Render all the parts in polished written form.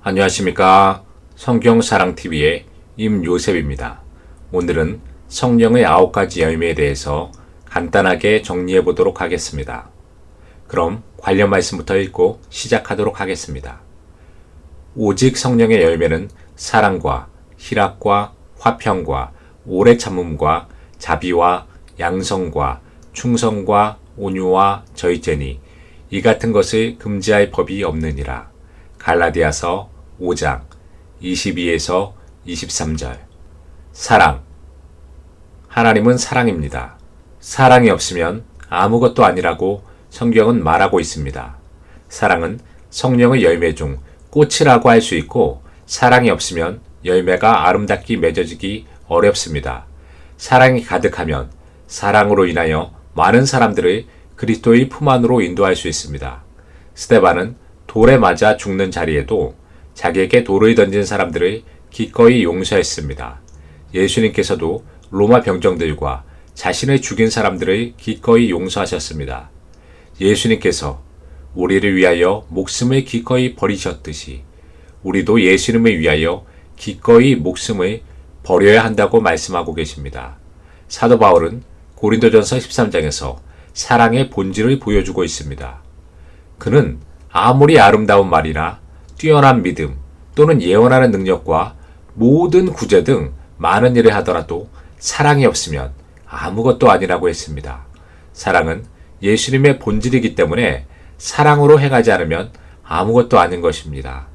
안녕하십니까. 성경사랑TV의 임요셉입니다. 오늘은 성령의 9가지 열매에 대해서 간단하게 정리해 보도록 하겠습니다. 그럼 관련 말씀부터 읽고 시작하도록 하겠습니다. 오직 성령의 열매는 사랑과 희락과 화평과 오래 참음과 자비와 양성과 충성과 온유와 절제니 이 같은 것을 금지할 법이 없느니라. 갈라디아서 5장 22에서 23절. 사랑. 하나님은 사랑입니다. 사랑이 없으면 아무것도 아니라고 성경은 말하고 있습니다. 사랑은 성령의 열매 중 꽃이라고 할 수 있고, 사랑이 없으면 열매가 아름답게 맺어지기 어렵습니다. 사랑이 가득하면 사랑으로 인하여 많은 사람들을 그리스도의 품 안으로 인도할 수 있습니다. 스데반은 돌에 맞아 죽는 자리에도 자기에게 돌을 던진 사람들을 기꺼이 용서했습니다. 예수님께서도 로마 병정들과 자신을 죽인 사람들을 기꺼이 용서하셨습니다. 예수님께서 우리를 위하여 목숨을 기꺼이 버리셨듯이 우리도 예수님을 위하여 기꺼이 목숨을 버려야 한다고 말씀하고 계십니다. 사도 바울은 고린도전서 13장에서 사랑의 본질을 보여주고 있습니다. 그는 아무리 아름다운 말이나 뛰어난 믿음 또는 예언하는 능력과 모든 구제 등 많은 일을 하더라도 사랑이 없으면 아무것도 아니라고 했습니다. 사랑은 예수님의 본질이기 때문에 사랑으로 행하지 않으면 아무것도 아닌 것입니다.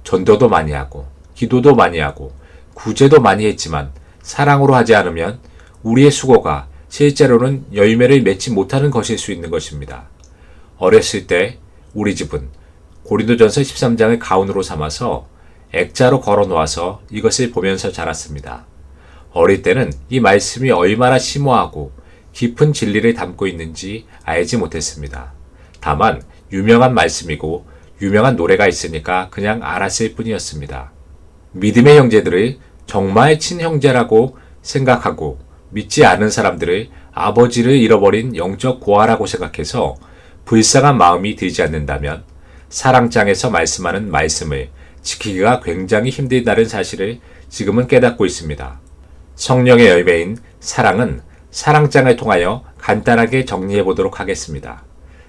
전도도 많이 하고 기도도 많이 하고 구제도 많이 했지만 사랑으로 하지 않으면 우리의 수고가 실제로는 열매를 맺지 못하는 것일 수 있는 것입니다. 어렸을 때 우리 집은 고린도전서 13장을 가훈으로 삼아서 액자로 걸어 놓아서 이것을 보면서 자랐습니다. 어릴 때는 이 말씀이 얼마나 심오하고 깊은 진리를 담고 있는지 알지 못했습니다. 다만 유명한 말씀이고 유명한 노래가 있으니까 그냥 알았을 뿐이었습니다. 믿음의 형제들을 정말 친형제라고 생각하고 믿지 않은 사람들을 아버지를 잃어버린 영적 고아라고 생각해서 불쌍한 마음이 들지 않는다면 사랑장에서 말씀하는 말씀을 지키기가 굉장히 힘들다는 사실을 지금은 깨닫고 있습니다. 성령의 열매인 사랑은 사랑장을 통하여 간단하게 정리해 보도록 하겠습니다.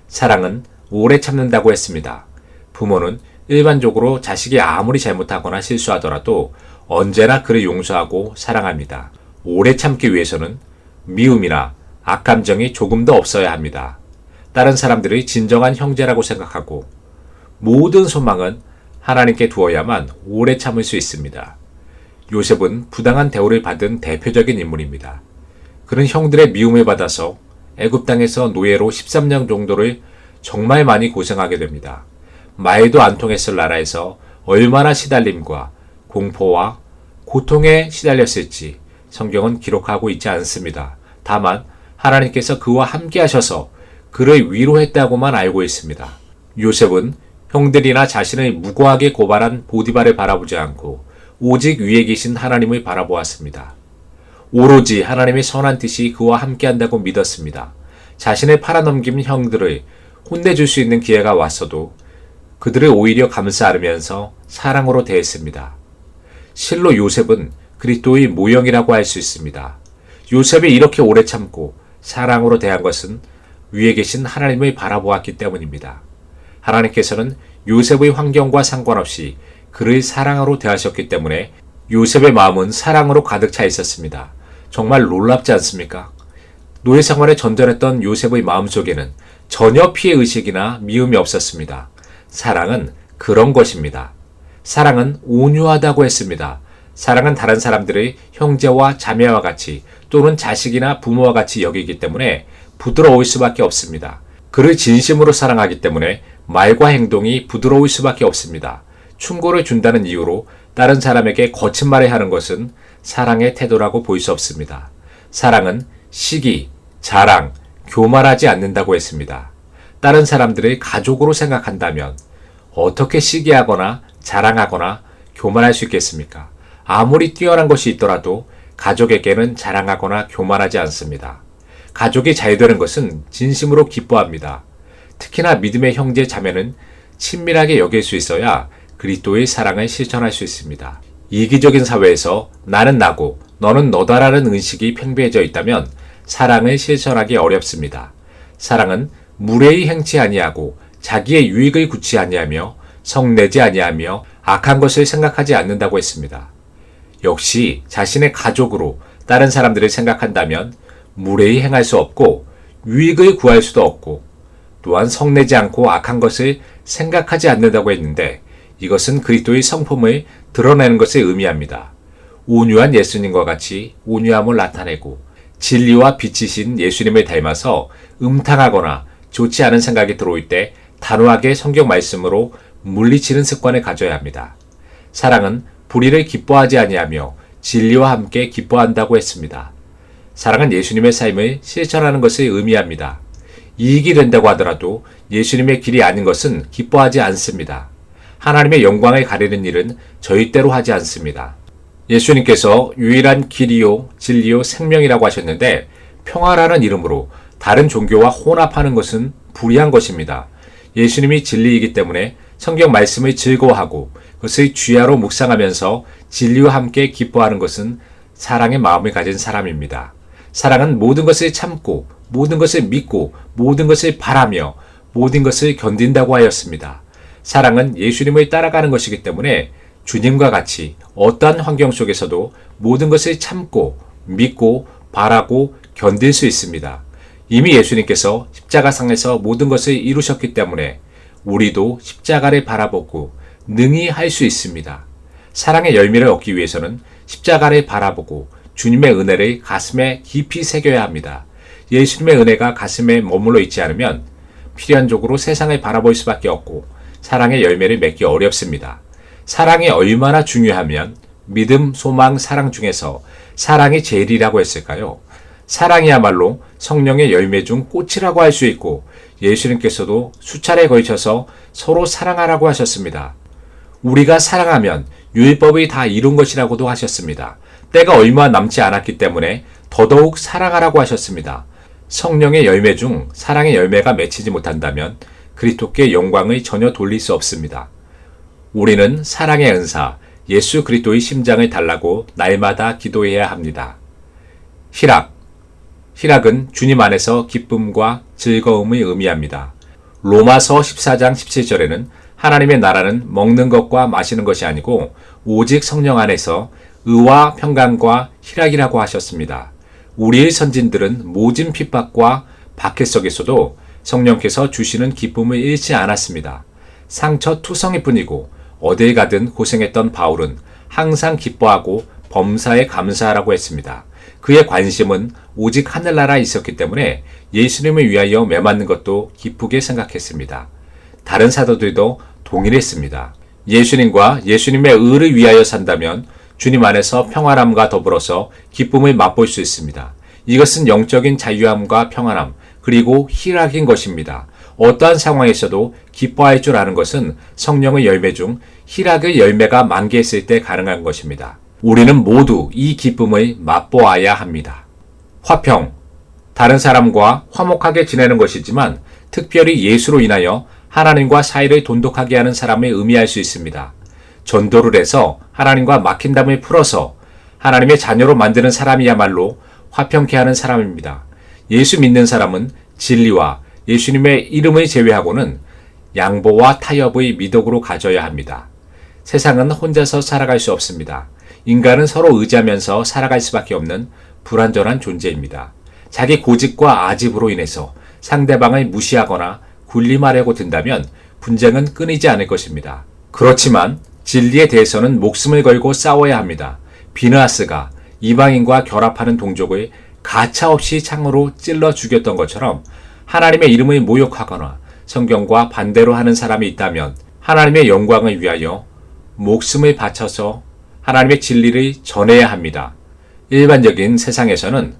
사랑은 오래 참는다고 했습니다. 부모는 일반적으로 자식이 아무리 잘못하거나 실수하더라도 언제나 그를 용서하고 사랑합니다. 오래 참기 위해서는 미움이나 악감정이 조금 더 없어야 합니다. 다른 사람들이 진정한 형제라고 생각하고 모든 소망은 하나님께 두어야만 오래 참을 수 있습니다. 요셉은 부당한 대우를 받은 대표적인 인물입니다. 그는 형들의 미움을 받아서 애굽 땅에서 노예로 13년 정도를 정말 많이 고생하게 됩니다. 말도 안 통했을 나라에서 얼마나 시달림과 공포와 고통에 시달렸을지 성경은 기록하고 있지 않습니다. 다만 하나님께서 그와 함께 하셔서 그를 위로했다고만 알고 있습니다. 요셉은 형들이나 자신을 무고하게 고발한 보디발을 바라보지 않고 오직 위에 계신 하나님을 바라보았습니다. 오로지 하나님의 선한 뜻이 그와 함께 한다고 믿었습니다. 자신을 팔아넘긴 형들을 혼내줄 수 있는 기회가 왔어도 그들을 오히려 감싸 안으면서 사랑으로 대했습니다. 실로 요셉은 그리스도의 모형이라고 할 수 있습니다. 요셉이 이렇게 오래 참고 사랑으로 대한 것은 위에 계신 하나님을 바라보았기 때문입니다. 하나님께서는 요셉의 환경과 상관없이 그를 사랑으로 대하셨기 때문에 요셉의 마음은 사랑으로 가득 차 있었습니다. 정말 놀랍지 않습니까? 노예 생활에 전전했던 요셉의 마음속에는 전혀 피해 의식이나 미움이 없었습니다. 사랑은 그런 것입니다. 사랑은 온유하다고 했습니다. 사랑은 다른 사람들의 형제와 자매와 같이 또는 자식이나 부모와 같이 여기기 때문에 부드러울 수밖에 없습니다. 그를 진심으로 사랑하기 때문에 말과 행동이 부드러울 수밖에 없습니다. 충고를 준다는 이유로 다른 사람에게 거친 말을 하는 것은 사랑의 태도라고 볼 수 없습니다. 사랑은 시기, 자랑, 교만하지 않는다고 했습니다. 다른 사람들을 가족으로 생각한다면 어떻게 시기하거나 자랑하거나 교만할 수 있겠습니까? 아무리 뛰어난 것이 있더라도 가족에게는 자랑하거나 교만하지 않습니다. 가족이 잘 되는 것은 진심으로 기뻐합니다. 특히나 믿음의 형제 자매는 친밀하게 여길 수 있어야 그리스도의 사랑을 실천할 수 있습니다. 이기적인 사회에서 나는 나고 너는 너다라는 의식이 팽배해져 있다면 사랑을 실천하기 어렵습니다. 사랑은 무례히 행치 아니하고 자기의 유익을 굳이 아니하며 성내지 아니하며 악한 것을 생각하지 않는다고 했습니다. 역시 자신의 가족으로 다른 사람들을 생각한다면 무례히 행할 수 없고 유익을 구할 수도 없고 또한 성내지 않고 악한 것을 생각하지 않는다고 했는데 이것은 그리스도의 성품을 드러내는 것을 의미합니다. 온유한 예수님과 같이 온유함을 나타내고 진리와 빛이신 예수님을 닮아서 음탕하거나 좋지 않은 생각이 들어올 때 단호하게 성경 말씀으로 물리치는 습관을 가져야 합니다. 사랑은 불의를 기뻐하지 아니하며 진리와 함께 기뻐한다고 했습니다. 사랑은 예수님의 삶을 실천하는 것을 의미합니다. 이익이 된다고 하더라도 예수님의 길이 아닌 것은 기뻐하지 않습니다. 하나님의 영광을 가리는 일은 절대로 하지 않습니다. 예수님께서 유일한 길이요 진리요 생명이라고 하셨는데 평화라는 이름으로 다른 종교와 혼합하는 것은 불의한 것입니다. 예수님이 진리이기 때문에 성경 말씀을 즐거워하고 그것을 주야로 묵상하면서 진리와 함께 기뻐하는 것은 사랑의 마음을 가진 사람입니다. 사랑은 모든 것을 참고 모든 것을 믿고 모든 것을 바라며 모든 것을 견딘다고 하였습니다. 사랑은 예수님을 따라가는 것이기 때문에 주님과 같이 어떠한 환경 속에서도 모든 것을 참고 믿고 바라고 견딜 수 있습니다. 이미 예수님께서 십자가상에서 모든 것을 이루셨기 때문에 우리도 십자가를 바라보고 능히 할 수 있습니다. 사랑의 열매를 얻기 위해서는 십자가를 바라보고 주님의 은혜를 가슴에 깊이 새겨야 합니다. 예수님의 은혜가 가슴에 머물러 있지 않으면 필연적으로 세상을 바라볼 수밖에 없고 사랑의 열매를 맺기 어렵습니다. 사랑이 얼마나 중요하면 믿음, 소망, 사랑 중에서 사랑이 제일이라고 했을까요? 사랑이야말로 성령의 열매 중 꽃이라고 할 수 있고 예수님께서도 수차례 걸쳐서 서로 사랑하라고 하셨습니다. 우리가 사랑하면 율법이 다 이룬 것이라고도 하셨습니다. 때가 얼마 남지 않았기 때문에 더더욱 사랑하라고 하셨습니다. 성령의 열매 중 사랑의 열매가 맺히지 못한다면 그리스도께 영광을 전혀 돌릴 수 없습니다. 우리는 사랑의 은사, 예수 그리스도의 심장을 달라고 날마다 기도해야 합니다. 희락은 주님 안에서 기쁨과 즐거움을 의미합니다. 로마서 14장 17절에는 하나님의 나라는 먹는 것과 마시는 것이 아니고 오직 성령 안에서 의와 평강과 희락이라고 하셨습니다. 우리의 선진들은 모진 핍박과 박해 속에서도 성령께서 주시는 기쁨을 잃지 않았습니다. 상처 투성이 뿐이고 어딜 가든 고생했던 바울은 항상 기뻐하고 범사에 감사하라고 했습니다. 그의 관심은 오직 하늘나라에 있었기 때문에 예수님을 위하여 매맞는 것도 기쁘게 생각했습니다. 다른 사도들도 동일했습니다. 예수님과 예수님의 의를 위하여 산다면 주님 안에서 평안함과 더불어서 기쁨을 맛볼 수 있습니다. 이것은 영적인 자유함과 평안함 그리고 희락인 것입니다. 어떠한 상황에서도 기뻐할 줄 아는 것은 성령의 열매 중 희락의 열매가 만개했을 때 가능한 것입니다. 우리는 모두 이 기쁨을 맛보아야 합니다. 화평, 다른 사람과 화목하게 지내는 것이지만 특별히 예수로 인하여 하나님과 사이를 돈독하게 하는 사람을 의미할 수 있습니다. 전도를 해서 하나님과 막힌 담을 풀어서 하나님의 자녀로 만드는 사람이야말로 화평케 하는 사람입니다. 예수 믿는 사람은 진리와 예수님의 이름을 제외하고는 양보와 타협의 미덕으로 가져야 합니다. 세상은 혼자서 살아갈 수 없습니다. 인간은 서로 의지하면서 살아갈 수밖에 없는 불완전한 존재입니다. 자기 고집과 아집으로 인해서 상대방을 무시하거나 군림하려고 든다면 분쟁은 끊이지 않을 것입니다. 그렇지만 진리에 대해서는 목숨을 걸고 싸워야 합니다. 비느하스가 이방인과 결합하는 동족을 가차없이 창으로 찔러 죽였던 것처럼 하나님의 이름을 모욕하거나 성경과 반대로 하는 사람이 있다면 하나님의 영광을 위하여 목숨을 바쳐서 하나님의 진리를 전해야 합니다. 일반적인 세상에서는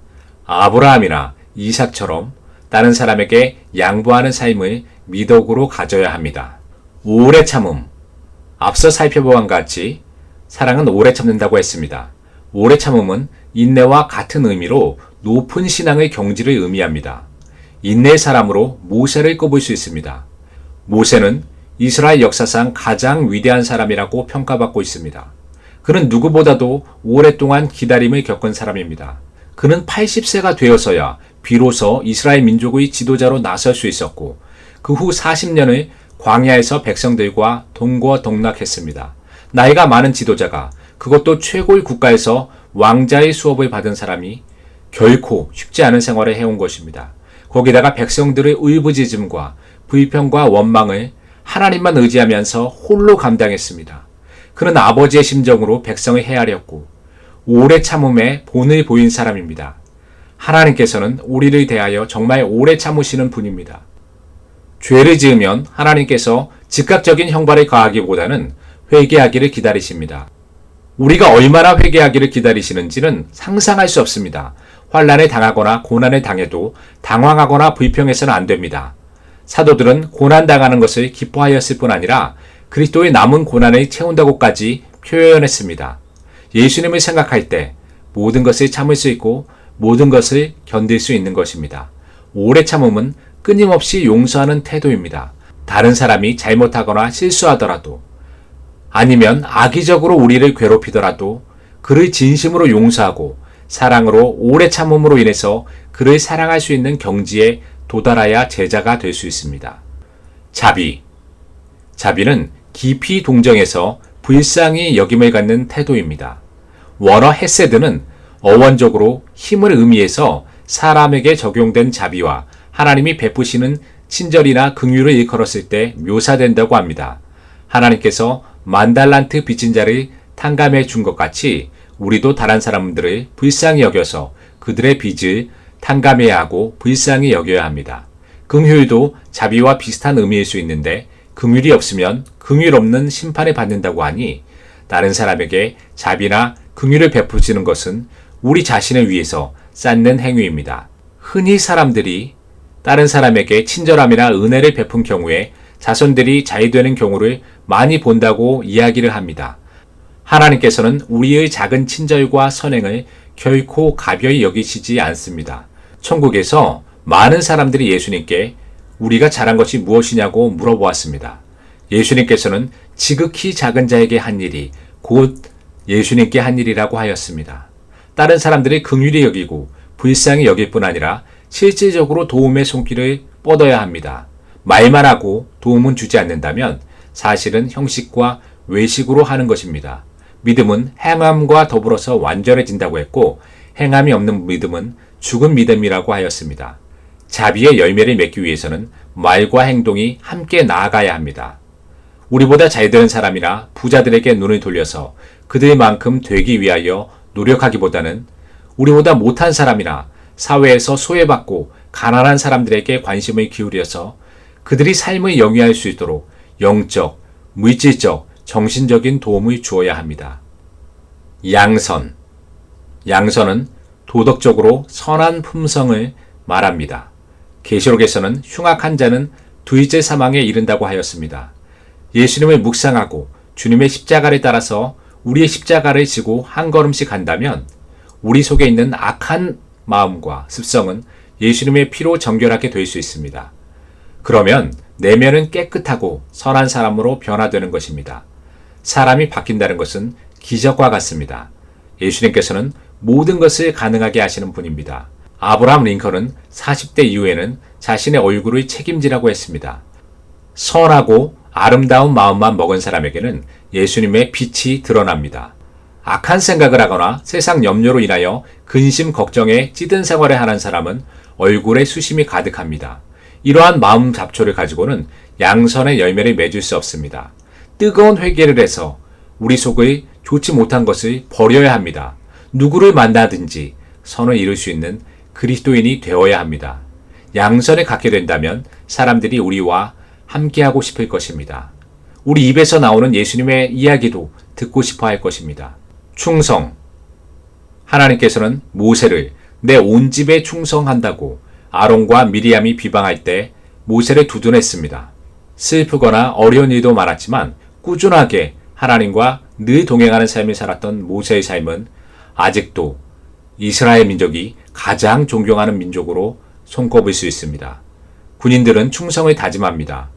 아브라함이나 이삭처럼 다른 사람에게 양보하는 삶을 미덕으로 가져야 합니다. 오래 참음. 앞서 살펴본 것 같이 사랑은 오래 참는다고 했습니다. 오래 참음은 인내와 같은 의미로 높은 신앙의 경지를 의미합니다. 인내의 사람으로 모세를 꼽을 수 있습니다. 모세는 이스라엘 역사상 가장 위대한 사람이라고 평가받고 있습니다. 그는 누구보다도 오랫동안 기다림을 겪은 사람입니다. 그는 80세가 되어서야 비로소 이스라엘 민족의 지도자로 나설 수 있었고 그 후 40년을 광야에서 백성들과 동거동락했습니다. 나이가 많은 지도자가 그것도 최고의 국가에서 왕자의 수업을 받은 사람이 결코 쉽지 않은 생활을 해온 것입니다. 거기다가 백성들의 울부짖음과 불평과 원망을 하나님만 의지하면서 홀로 감당했습니다. 그는 아버지의 심정으로 백성을 헤아렸고 오래 참음에 본을 보인 사람입니다. 하나님께서는 우리를 대하여 정말 오래 참으시는 분입니다. 죄를 지으면 하나님께서 즉각적인 형벌을 가하기보다는 회개하기를 기다리십니다. 우리가 얼마나 회개하기를 기다리시는지는 상상할 수 없습니다. 환난을 당하거나 고난을 당해도 당황하거나 불평해서는 안 됩니다. 사도들은 고난당하는 것을 기뻐하였을 뿐 아니라 그리스도의 남은 고난을 채운다고까지 표현했습니다. 예수님을 생각할 때 모든 것을 참을 수 있고 모든 것을 견딜 수 있는 것입니다. 오래 참음은 끊임없이 용서하는 태도입니다. 다른 사람이 잘못하거나 실수하더라도 아니면 악의적으로 우리를 괴롭히더라도 그를 진심으로 용서하고 사랑으로 오래 참음으로 인해서 그를 사랑할 수 있는 경지에 도달하여 제자가 될 수 있습니다. 자비는 깊이 동정해서 불쌍히 여김을 갖는 태도입니다. 원어 헤세드는 어원적으로 힘을 의미해서 사람에게 적용된 자비와 하나님이 베푸시는 친절이나 긍휼을 일컬었을 때 묘사된다고 합니다. 하나님께서 10,000달란트 빚진 자를 탕감해 준 것 같이 우리도 다른 사람들을 불쌍히 여겨서 그들의 빚을 탕감해야 하고 불쌍히 여겨야 합니다. 긍휼도 자비와 비슷한 의미일 수 있는데 긍휼이 없으면 긍휼 없는 심판을 받는다고 하니 다른 사람에게 자비나 긍휼을 베푸시는 것은 우리 자신을 위해서 쌓는 행위입니다. 흔히 사람들이 다른 사람에게 친절함이나 은혜를 베푼 경우에 자손들이 잘 되는 경우를 많이 본다고 이야기를 합니다. 하나님께서는 우리의 작은 친절과 선행을 결코 가벼이 여기시지 않습니다. 천국에서 많은 사람들이 예수님께 우리가 잘한 것이 무엇이냐고 물어보았습니다. 예수님께서는 지극히 작은 자에게 한 일이 곧 예수님께 한 일이라고 하였습니다. 다른 사람들이 긍휼히 여기고 불쌍히 여길 뿐 아니라 실질적으로 도움의 손길을 뻗어야 합니다. 말만 하고 도움은 주지 않는다면 사실은 형식과 외식으로 하는 것입니다. 믿음은 행함과 더불어서 완전해진다고 했고 행함이 없는 믿음은 죽은 믿음이라고 하였습니다. 자비의 열매를 맺기 위해서는 말과 행동이 함께 나아가야 합니다. 우리보다 잘 되는 사람이나 부자들에게 눈을 돌려서 그들만큼 되기 위하여 노력하기보다는 우리보다 못한 사람이나 사회에서 소외받고 가난한 사람들에게 관심을 기울여서 그들이 삶을 영위할 수 있도록 영적, 물질적, 정신적인 도움을 주어야 합니다. 양선은 도덕적으로 선한 품성을 말합니다. 계시록에서는 흉악한 자는 둘째 사망에 이른다고 하였습니다. 예수님을 묵상하고 주님의 십자가를 따라서 우리의 십자가를 지고 한 걸음씩 간다면 우리 속에 있는 악한 마음과 습성은 예수님의 피로 정결하게 될 수 있습니다. 그러면 내면은 깨끗하고 선한 사람으로 변화되는 것입니다. 사람이 바뀐다는 것은 기적과 같습니다. 예수님께서는 모든 것을 가능하게 하시는 분입니다. 아브라함 링컨은 40대 이후에는 자신의 얼굴을 책임지라고 했습니다. 선하고 아름다운 마음만 먹은 사람에게는 예수님의 빛이 드러납니다. 악한 생각을 하거나 세상 염려로 인하여 근심 걱정에 찌든 생활을 하는 사람은 얼굴에 수심이 가득합니다. 이러한 마음 잡초를 가지고는 양선의 열매를 맺을 수 없습니다. 뜨거운 회개를 해서 우리 속의 좋지 못한 것을 버려야 합니다. 누구를 만나든지 선을 이룰 수 있는 그리스도인이 되어야 합니다. 양선에 갖게 된다면 사람들이 우리와 함께하고 싶을 것입니다. 우리 입에서 나오는 예수님의 이야기도 듣고 싶어 할 것입니다. 충성. 하나님께서는 모세를 내 온 집에 충성한다고 아론과 미리암이 비방할 때 모세를 두둔했습니다. 슬프거나 어려운 일도 많았지만 꾸준하게 하나님과 늘 동행하는 삶을 살았던 모세의 삶은 아직도 이스라엘 민족이 가장 존경하는 민족으로 손꼽을 수 있습니다. 군인들은 충성을 다짐합니다.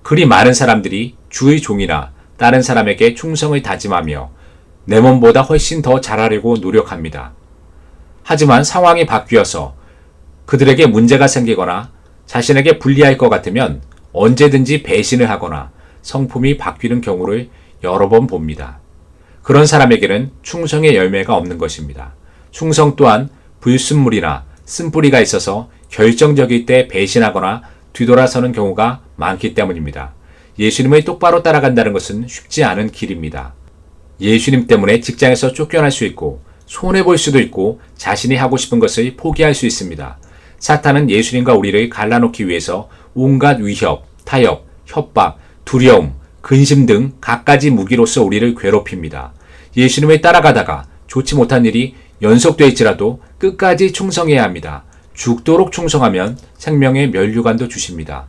그리 많은 사람들이 주의 종이나 다른 사람에게 충성을 다짐하며 내 몸보다 훨씬 더 잘하려고 노력합니다. 하지만 상황이 바뀌어서 그들에게 문제가 생기거나 자신에게 불리할 것 같으면 언제든지 배신을 하거나 성품이 바뀌는 경우를 여러 번 봅니다. 그런 사람에게는 충성의 열매가 없는 것입니다. 충성 또한 불순물이나 쓴뿌리가 있어서 결정적일 때 배신하거나 뒤돌아서는 경우가 많기 때문입니다. 예수님을 똑바로 따라간다는 것은 쉽지 않은 길입니다. 예수님 때문에 직장에서 쫓겨날 수 있고 손해볼 수도 있고 자신이 하고 싶은 것을 포기할 수 있습니다. 사탄은 예수님과 우리를 갈라놓기 위해서 온갖 위협, 타협, 협박, 두려움, 근심 등 갖가지 무기로서 우리를 괴롭힙니다. 예수님을 따라가다가 좋지 못한 일이 연속될지라도 끝까지 충성해야 합니다. 죽도록 충성하면 생명의 면류관도 주십니다.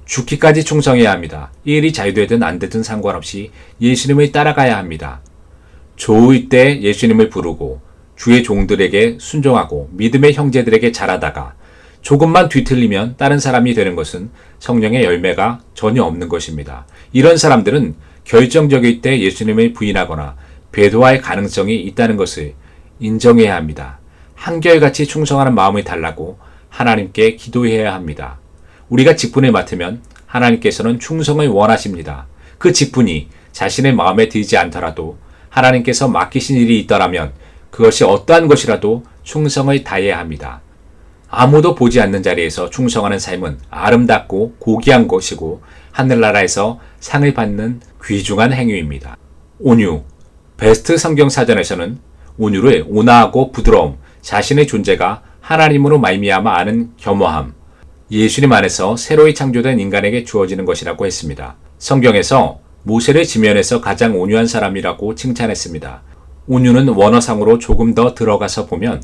죽기까지 충성해야 합니다. 이 일이 잘 되든 안 되든 상관없이 예수님을 따라가야 합니다. 좋을 때 예수님을 부르고 주의 종들에게 순종하고 믿음의 형제들에게 잘하다가 조금만 뒤틀리면 다른 사람이 되는 것은 성령의 열매가 전혀 없는 것입니다. 이런 사람들은 결정적일 때 예수님을 부인하거나 배도할 가능성이 있다는 것을 인정해야 합니다. 한결같이 충성하는 마음을 달라고 하나님께 기도해야 합니다. 우리가 직분을 맡으면 하나님께서는 충성을 원하십니다. 그 직분이 자신의 마음에 들지 않더라도 하나님께서 맡기신 일이 있더라면 그것이 어떠한 것이라도 충성을 다해야 합니다. 아무도 보지 않는 자리에서 충성하는 삶은 아름답고 고귀한 것이고 하늘나라에서 상을 받는 귀중한 행위입니다. 온유, 베스트 성경사전에서는 온유를 온화하고 부드러움, 자신의 존재가 하나님으로 말미암아 아는 겸허함, 예수님 안에서 새로이 창조된 인간에게 주어지는 것이라고 했습니다. 성경에서 모세를 지면에서 가장 온유한 사람이라고 칭찬했습니다. 온유는 원어상으로 조금 더 들어가서 보면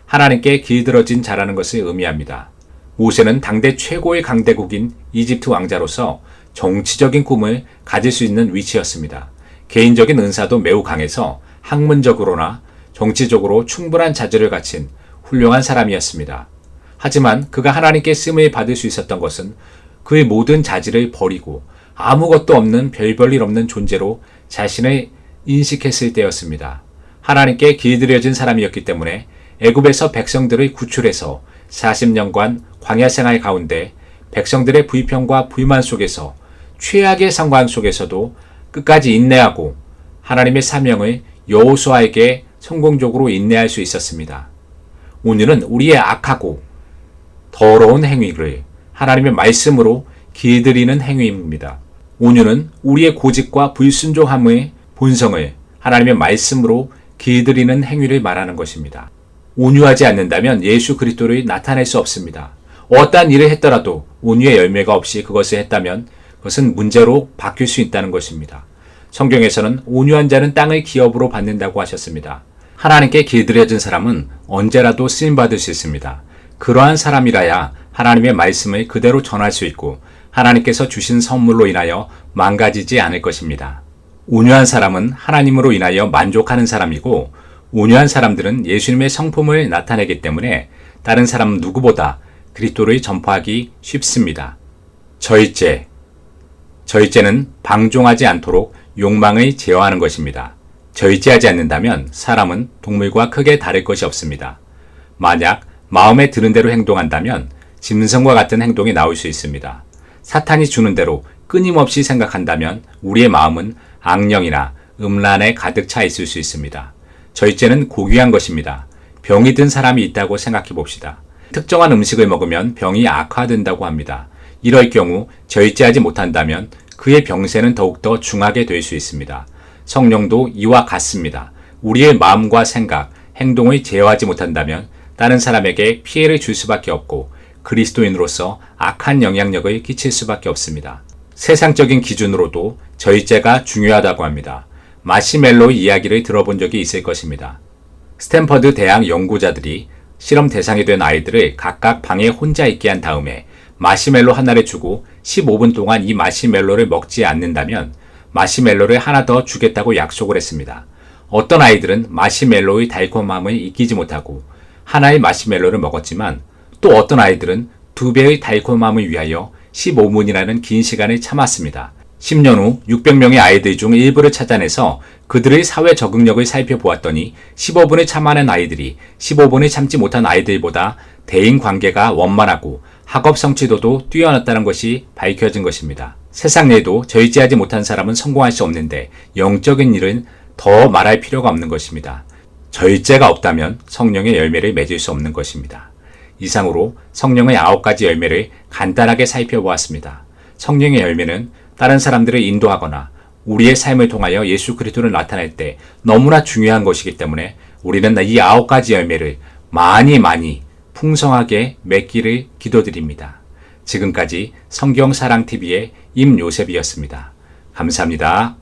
하나님께 길들어진 자라는 것을 의미합니다. 모세는 당대 최고의 강대국인 이집트 왕자로서 정치적인 꿈을 가질 수 있는 위치였습니다. 개인적인 은사도 매우 강해서 학문적으로나 정치적으로 충분한 자질을 갖춘 훌륭한 사람이었습니다. 하지만 그가 하나님께 쓰임을 받을 수 있었던 것은 그의 모든 자질을 버리고 아무것도 없는 별볼일 없는 존재로 자신을 인식했을 때였습니다. 하나님께 길들여진 사람이었기 때문에 애굽에서 백성들을 구출해서 40년간 광야 생활 가운데 백성들의 불평과 불만 속에서 최악의 상황 속에서도 끝까지 인내하고 하나님의 사명을 여호수아에게 성공적으로 인내할 수 있었습니다. 온유는 우리의 악하고 더러운 행위를 하나님의 말씀으로 길들이는 행위입니다. 온유는 우리의 고집과 불순종함의 본성을 하나님의 말씀으로 길들이는 행위를 말하는 것입니다. 온유하지 않는다면 예수 그리스도를 나타낼 수 없습니다. 어떠한 일을 했더라도 온유의 열매가 없이 그것을 했다면 그것은 문제로 바뀔 수 있다는 것입니다. 성경에서는 온유한 자는 땅을 기업으로 받는다고 하셨습니다. 하나님께 길들여진 사람은 언제라도 쓰임받을 수 있습니다. 그러한 사람이라야 하나님의 말씀을 그대로 전할 수 있고 하나님께서 주신 선물로 인하여 망가지지 않을 것입니다. 온유한 사람은 하나님으로 인하여 만족하는 사람이고 온유한 사람들은 예수님의 성품을 나타내기 때문에 다른 사람 누구보다 그리스도를 전파하기 쉽습니다. 저희죄는 방종하지 않도록 욕망을 제어하는 것입니다. 저희죄하지 않는다면 사람은 동물과 크게 다를 것이 없습니다. 만약 마음에 드는 대로 행동한다면 짐승과 같은 행동이 나올 수 있습니다. 사탄이 주는 대로 끊임없이 생각한다면 우리의 마음은 악령이나 음란에 가득 차 있을 수 있습니다. 저희죄는 고귀한 것입니다. 병이 든 사람이 있다고 생각해 봅시다. 특정한 음식을 먹으면 병이 악화된다고 합니다. 이럴 경우 저희죄하지 못한다면 그의 병세는 더욱더 중하게 될 수 있습니다. 성령도 이와 같습니다. 우리의 마음과 생각, 행동을 제어하지 못한다면 다른 사람에게 피해를 줄 수밖에 없고 그리스도인으로서 악한 영향력을 끼칠 수밖에 없습니다. 세상적인 기준으로도 저희죄가 중요하다고 합니다. 마시멜로 이야기를 들어본 적이 있을 것입니다. 스탠퍼드 대학 연구자들이 실험 대상이 된 아이들을 각각 방에 혼자 있게 한 다음에 마시멜로 하나를 주고 15분 동안 이 마시멜로를 먹지 않는다면 마시멜로를 하나 더 주겠다고 약속을 했습니다. 어떤 아이들은 마시멜로의 달콤함을 잊지 못하고 하나의 마시멜로를 먹었지만 또 어떤 아이들은 2배의 달콤함을 위하여 15분이라는 긴 시간을 참았습니다. 10년 후 600명의 아이들 중 일부를 찾아내서 그들의 사회 적응력을 살펴보았더니 15분을 참아낸 아이들이 15분을 참지 못한 아이들보다 대인 관계가 원만하고 학업 성취도도 뛰어났다는 것이 밝혀진 것입니다. 세상 내에도 절제하지 못한 사람은 성공할 수 없는데 영적인 일은 더 말할 필요가 없는 것입니다. 절제가 없다면 성령의 열매를 맺을 수 없는 것입니다. 이상으로 성령의 9가지 열매를 간단하게 살펴보았습니다. 성령의 열매는 다른 사람들을 인도하거나 우리의 삶을 통하여 예수 그리스도를 나타낼 때 너무나 중요한 것이기 때문에 우리는 이 9가지 열매를 많이 풍성하게 맺기를 기도드립니다. 지금까지 성경사랑TV의 임요셉이었습니다. 감사합니다.